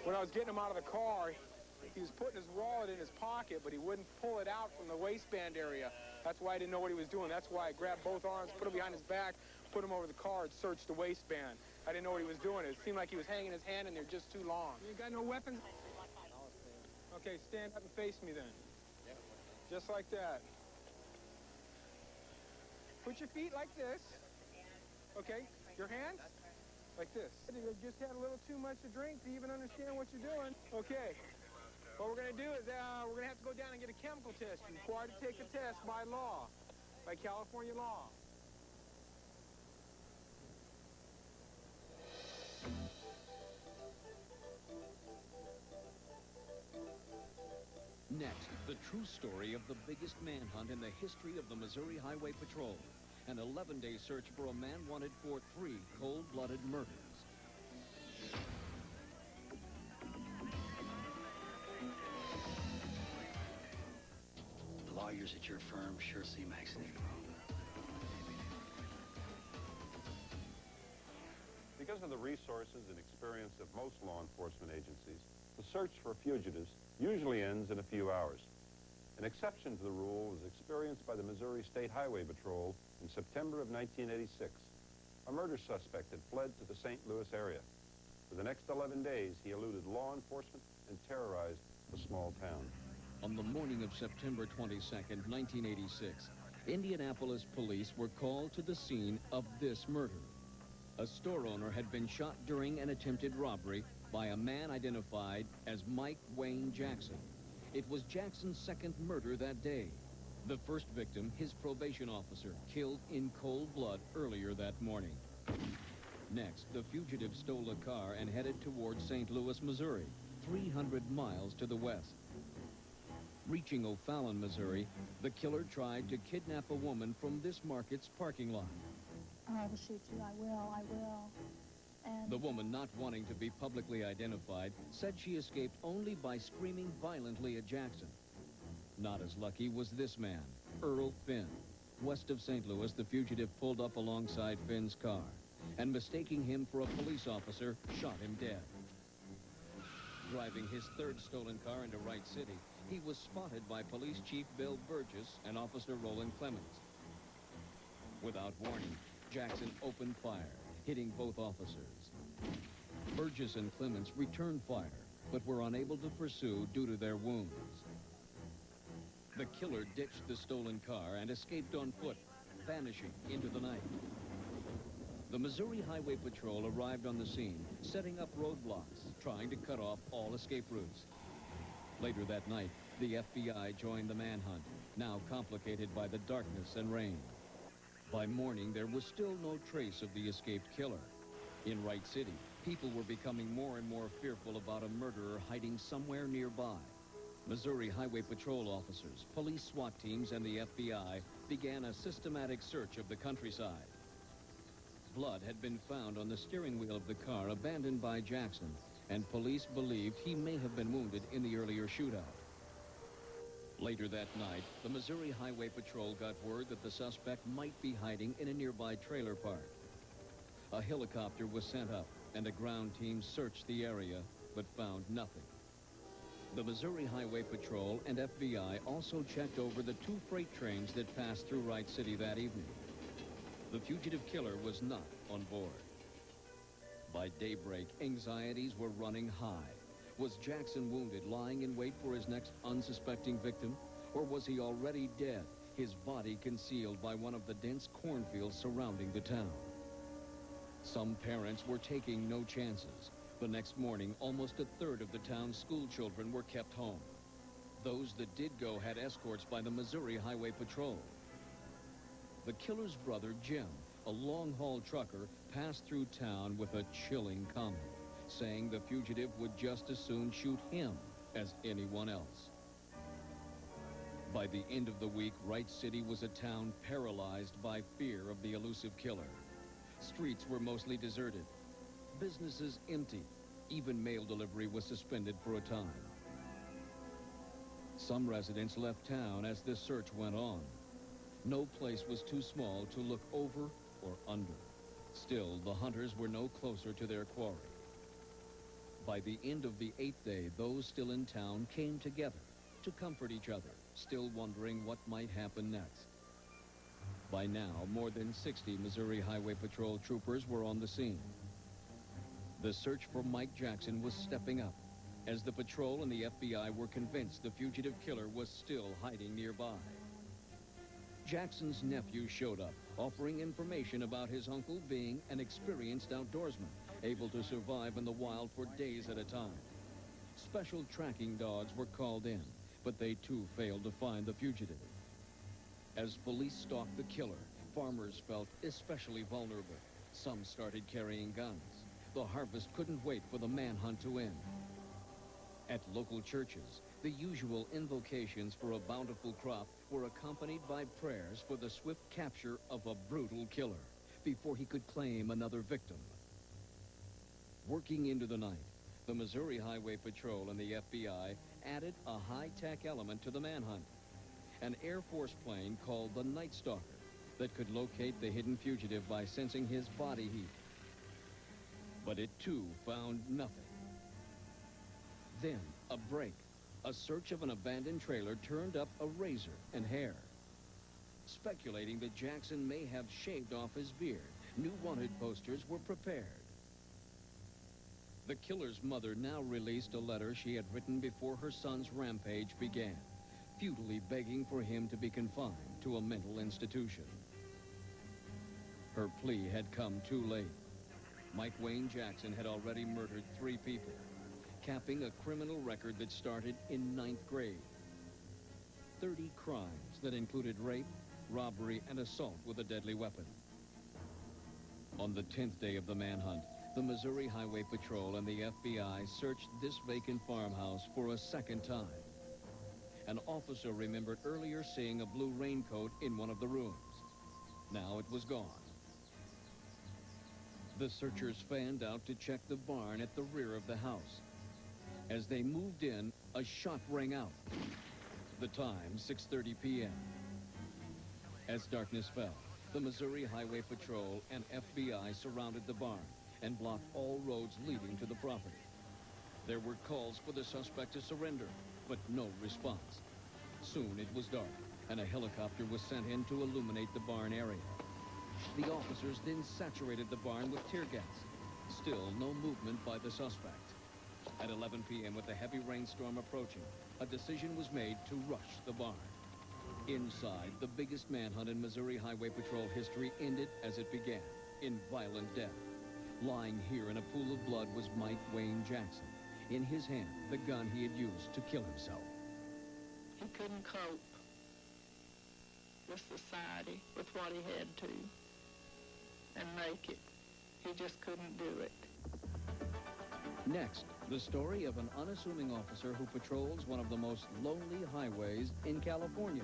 When I was getting him out of the car, he was putting his wallet in his pocket, but he wouldn't pull it out from the waistband area. That's why I didn't know what he was doing. That's why I grabbed both arms, put him behind his back, put him over the car, and searched the waistband. I didn't know what he was doing. It seemed like he was hanging his hand in there just too long. You got no weapons? Okay, stand up and face me then. Just like that. Put your feet like this. Okay, your hands? Like this. You just had a little too much to drink to even understand what you're doing. Okay. What we're going to do is we're going to have to go down and get a chemical test. You're required to take a test by law, by California law. Next, the true story of the biggest manhunt in the history of the Missouri Highway Patrol. An 11-day search for a man wanted for 3 cold-blooded murders. The lawyers at your firm sure seem accidental. Because of the resources and experience of most law enforcement agencies, the search for fugitives usually ends in a few hours. An exception to the rule was experienced by the Missouri State Highway Patrol in September of 1986. A murder suspect had fled to the St. Louis area. For the next 11 days, he eluded law enforcement and terrorized the small town. On the morning of September 22nd, 1986, Indianapolis police were called to the scene of this murder. A store owner had been shot during an attempted robbery by a man identified as Mike Wayne Jackson. It was Jackson's second murder that day. The first victim, his probation officer, killed in cold blood earlier that morning. Next, the fugitive stole a car and headed toward St. Louis, Missouri, 300 miles to the west. Reaching O'Fallon, Missouri, the killer tried to kidnap a woman from this market's parking lot. I will shoot you. I will. And the woman, not wanting to be publicly identified, said she escaped only by screaming violently at Jackson. Not as lucky was this man, Earl Finn. West of St. Louis, the fugitive pulled up alongside Finn's car and, mistaking him for a police officer, shot him dead. Driving his third stolen car into Wright City, he was spotted by Police Chief Bill Burgess and Officer Roland Clemens. Without warning, Jackson opened fire, hitting both officers. Burgess and Clemens returned fire, but were unable to pursue due to their wounds. The killer ditched the stolen car and escaped on foot, vanishing into the night. The Missouri Highway Patrol arrived on the scene, setting up roadblocks, trying to cut off all escape routes. Later that night, the FBI joined the manhunt, now complicated by the darkness and rain. By morning, there was still no trace of the escaped killer. In Wright City, people were becoming more and more fearful about a murderer hiding somewhere nearby. Missouri Highway Patrol officers, police SWAT teams, and the FBI began a systematic search of the countryside. Blood had been found on the steering wheel of the car abandoned by Jackson, and police believed he may have been wounded in the earlier shootout. Later that night, the Missouri Highway Patrol got word that the suspect might be hiding in a nearby trailer park. A helicopter was sent up, and a ground team searched the area, but found nothing. The Missouri Highway Patrol and FBI also checked over the 2 freight trains that passed through Wright City that evening. The fugitive killer was not on board. By daybreak, anxieties were running high. Was Jackson wounded, lying in wait for his next unsuspecting victim? Or was he already dead, his body concealed by one of the dense cornfields surrounding the town? Some parents were taking no chances. The next morning, almost a third of the town's school children were kept home. Those that did go had escorts by the Missouri Highway Patrol. The killer's brother, Jim, a long-haul trucker, passed through town with a chilling comment, saying the fugitive would just as soon shoot him as anyone else. By the end of the week, Wright City was a town paralyzed by fear of the elusive killer. Streets were mostly deserted, businesses empty. Even mail delivery was suspended for a time. Some residents left town as the search went on. No place was too small to look over or under. Still, the hunters were no closer to their quarry. By the end of the 8th day, those still in town came together to comfort each other, still wondering what might happen next. By now, more than 60 Missouri Highway Patrol troopers were on the scene. The search for Mike Jackson was stepping up, as the patrol and the FBI were convinced the fugitive killer was still hiding nearby. Jackson's nephew showed up, offering information about his uncle being an experienced outdoorsman, able to survive in the wild for days at a time. Special tracking dogs were called in, but they too failed to find the fugitive. As police stalked the killer, farmers felt especially vulnerable. Some started carrying guns. the harvest couldn't wait for the manhunt to end. At local churches, the usual invocations for a bountiful crop were accompanied by prayers for the swift capture of a brutal killer before he could claim another victim. Working into the night, the Missouri Highway Patrol and the FBI added a high-tech element to the manhunt, an Air Force plane called the Night Stalker that could locate the hidden fugitive by sensing his body heat. But it, too, found nothing. Then, a break. A search of an abandoned trailer turned up a razor and hair. Speculating that Jackson may have shaved off his beard, new wanted posters were prepared. The killer's mother now released a letter she had written before her son's rampage began, futilely begging for him to be confined to a mental institution. Her plea had come too late. Mike Wayne Jackson had already murdered 3 people, capping a criminal record that started in 9th grade. 30 crimes that included rape, robbery, and assault with a deadly weapon. On the 10th day of the manhunt, the Missouri Highway Patrol and the FBI searched this vacant farmhouse for a second time. An officer remembered earlier seeing a blue raincoat in one of the rooms. Now it was gone. The searchers fanned out to check the barn at the rear of the house. As they moved in, a shot rang out. The time, 6:30 p.m. As darkness fell, the Missouri Highway Patrol and FBI surrounded the barn and blocked all roads leading to the property. There were calls for the suspect to surrender, but no response. Soon it was dark, and a helicopter was sent in to illuminate the barn area. The officers then saturated the barn with tear gas. Still no movement by the suspect. At 11 p.m., with a heavy rainstorm approaching, a decision was made to rush the barn. Inside, the biggest manhunt in Missouri Highway Patrol history ended as it began, in violent death. Lying here in a pool of blood was Mike Wayne Jackson. In his hand, the gun he had used to kill himself. He couldn't cope with society, with what he had to, and make it. He just couldn't do it. Next, the story of an unassuming officer who patrols one of the most lonely highways in California,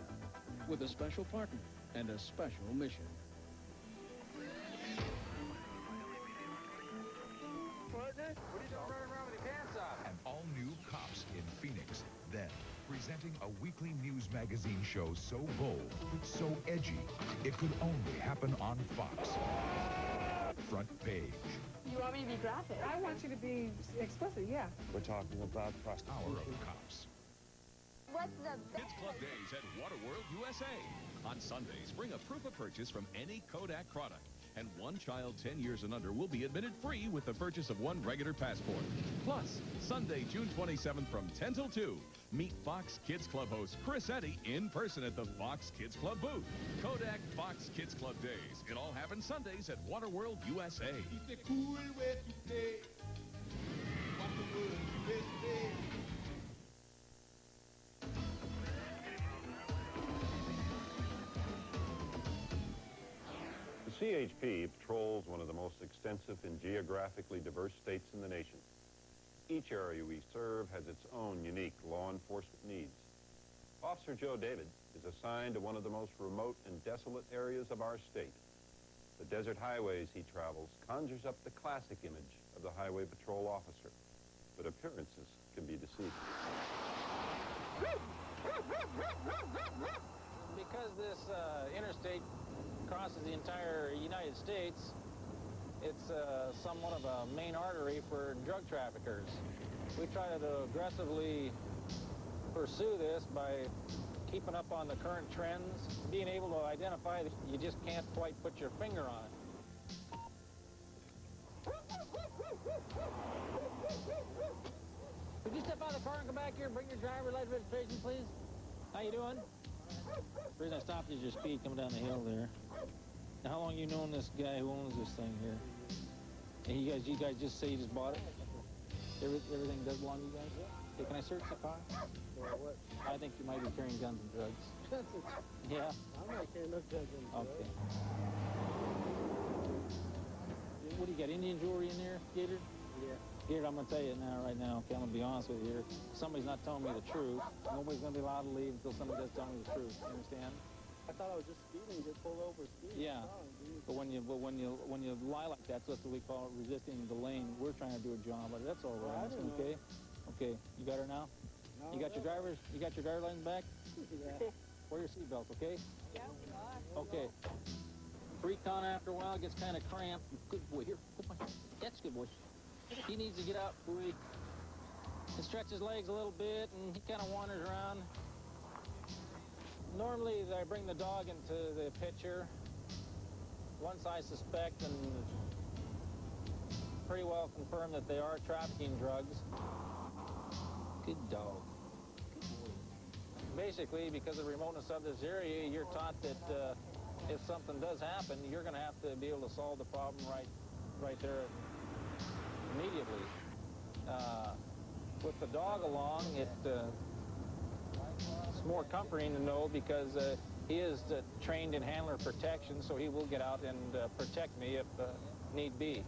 with a special partner and a special mission. Partner, what are you doing running around with your pants off? And all new Cops in Phoenix. Then, presenting a weekly news magazine show so bold, so edgy, it could only happen on Fox. Front page. You want me to be graphic? I want you to be explicit, yeah. We're talking about Hour of Cops. What's the best? Kids Club Days at Waterworld USA. On Sundays, bring a proof of purchase from any Kodak product. And one child 10 years and under will be admitted free with the purchase of one regular passport. Plus, Sunday, June 27th from 10 till 2, meet Fox Kids Club host Chris Eddy in person at the Fox Kids Club booth. Kodak Fox Kids Club Days. It all happens Sundays at Waterworld USA. It's the cool way to play. Waterworld USA. The CHP patrols one of the most extensive and geographically diverse states in the nation. Each area we serve has its own unique law enforcement needs. Officer Joe David is assigned to one of the most remote and desolate areas of our state. The desert highways he travels conjures up the classic image of the Highway Patrol officer, but appearances can be deceiving. Because this interstate crosses the entire United States, it's somewhat of a main artery for drug traffickers. We try to aggressively pursue this by keeping up on the current trends, being able to identify that you just can't quite put your finger on it. Would you step out of the car and come back here and bring your driver's license registration, please? How you doing? The reason I stopped is your speed coming down the hill there. Now, how long you known this guy who owns this thing here? And you guys just say you just bought it? Everything does belong to you guys? Hey, can I search the car? For what? I think you might be carrying guns and drugs. Yeah? I'm not carrying no guns and drugs. Okay. You What do you got, Indian jewelry in there, Gator? Yeah. Gator, I'm going to tell you now, right now, okay, I'm going to be honest with you here. Somebody's not telling me the truth. Nobody's going to be allowed to leave until somebody does tell me the truth. You understand? I thought I was just speeding, just pulled over speeding. Yeah. But when you lie like that, that's what we call resisting the lane. We're trying to do a job, but that's all right. Okay? Okay. You got her now? No, You got your driver license back? Yeah. Wear your seatbelts, okay? Yeah. Okay. Recon after a while gets kind of cramped. Good boy. Here, come on. That's good boy. He needs to get up, boy. And stretch his legs a little bit, and he kind of wanders around. Normally, I bring the dog into the picture once I suspect and pretty well confirm that they are trafficking drugs. Good dog. Good boy. Basically, because of the remoteness of this area, you're taught that if something does happen, you're going to have to be able to solve the problem right there immediately. With the dog along, it's more comforting to know because he is trained in handler protection, so he will get out and protect me if need be.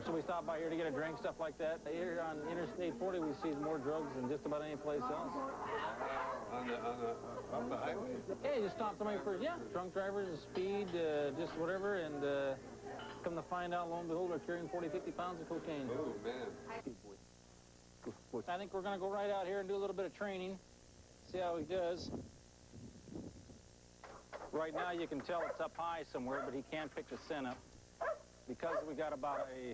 So we stop by here to get a drink, stuff like that. Here on Interstate 40, we see more drugs than just about any place else. On the highway? Yeah, you just stop somebody for, drunk drivers, speed, just whatever, and come to find out, lo and behold, they're carrying 40, 50 pounds of cocaine. Oh, man. Good boy. Good boy. I think we're going to go right out here and do a little bit of training, see how he does. Right now, you can tell it's up high somewhere, but he can't pick the scent up. Because we got about a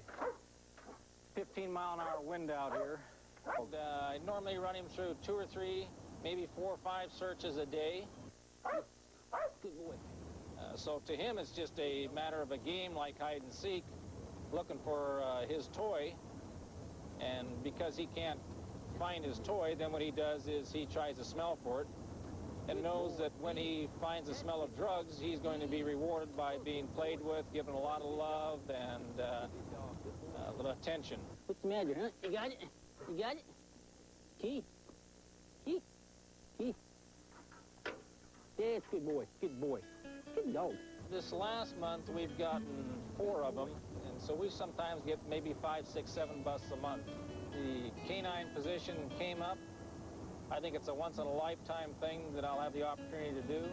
15-mile-an-hour wind out here. I normally run him through 2 or 3, maybe 4 or 5 searches a day. Good boy. So to him, it's just a matter of a game like hide and seek, looking for his toy. And because he can't find his toy, then what he does is he tries to smell for it and knows that when he finds the smell of drugs, he's going to be rewarded by being played with, given a lot of love and a little attention. What's the matter, huh? You got it? You got it? Key? Key? Key? Yeah, it's good boy. Good boy. Good dog. This last month, we've gotten 4 of them, and so we sometimes get maybe 5, 6, 7 busts a month. The canine position came up. I think it's a once-in-a-lifetime thing that I'll have the opportunity to do.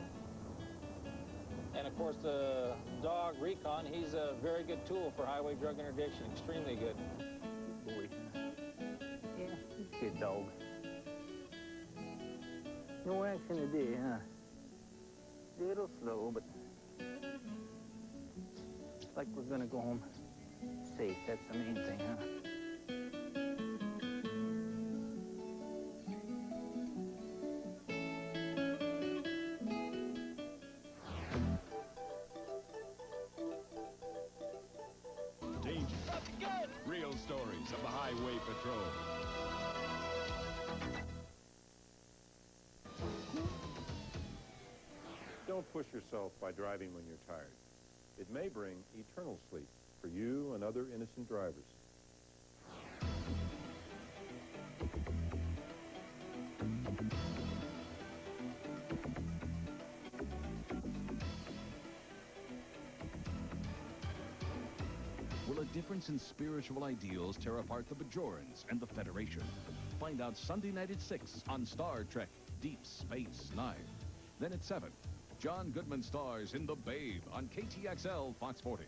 And, of course, the dog, Recon, he's a very good tool for highway drug interdiction, extremely good. Boy. Yeah, good dog. No action today, huh? A little slow, but like we're going to go home safe. That's the main thing, huh? Real stories of the Highway Patrol. Don't push yourself by driving when you're tired. It may bring eternal sleep for you and other innocent drivers. Will a difference in spiritual ideals tear apart the Bajorans and the Federation? Find out Sunday night at 6 on Star Trek Deep Space Nine. Then at 7, John Goodman stars in The Babe on KTXL Fox 40.